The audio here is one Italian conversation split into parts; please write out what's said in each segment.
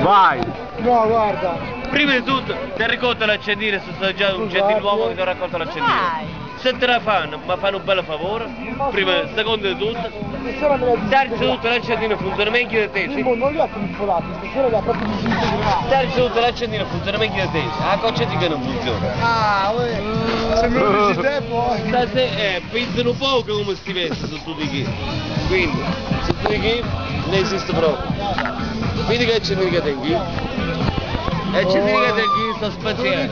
Vai! No, guarda. Prima di tutto ti raccolto l'accendino, se sei già un gentiluomo che ti raccolta l'accendino. Se te la fanno, ma fanno un bel favore. Prima, secondo di tutto. Terzo di tutto l'accendino funziona meglio di te. Non li ho trippolati, stasera li ha proprio disintegrati. Terzo di tutto l'accendino funziona meglio di te. La coccetta che non funziona. Ah, sembra un dici te poi. Pensano poco come si veste su tutti chi. Quindi, su tutti chi non esiste proprio. Quindi che accendino che tengi? L'accendino che tengi sono spaziali.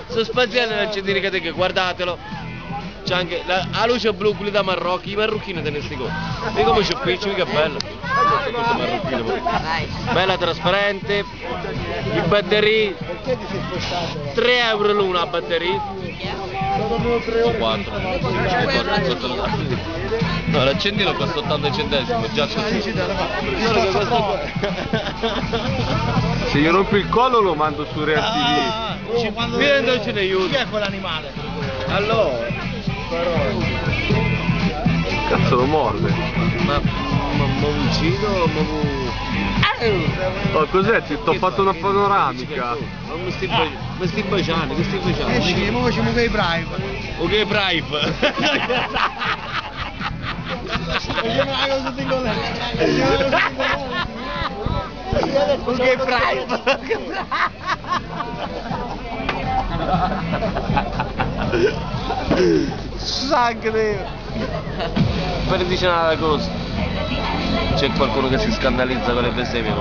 Sono spaziali l'accendino che tengi, guardatelo. C'è anche la luce blu, quelli da Marocchi, i marrucchini te ne sti conto. Vedi come c'è spiccio, mica bello. Bella trasparente, i batterie, 3 euro l'una a batteria. O 4. No, l'accendino costa 80 centesimi, già così. Se gli rompi il collo lo mando su Real TV. Vieni ce ne aiuto. Chi è quell'animale? Allora. Cazzo lo morde. Ma uccido, Oh, cos'è? Ti ho fatto una panoramica. Ma mi stai baciando, che stai baciando? Sì, ora facciamo gay bribe. Ok, brave. Facciamo una cosa di con lei. Ok, brave. Sacre. Per dire una cosa, c'è qualcuno che si scandalizza con le bestemmie,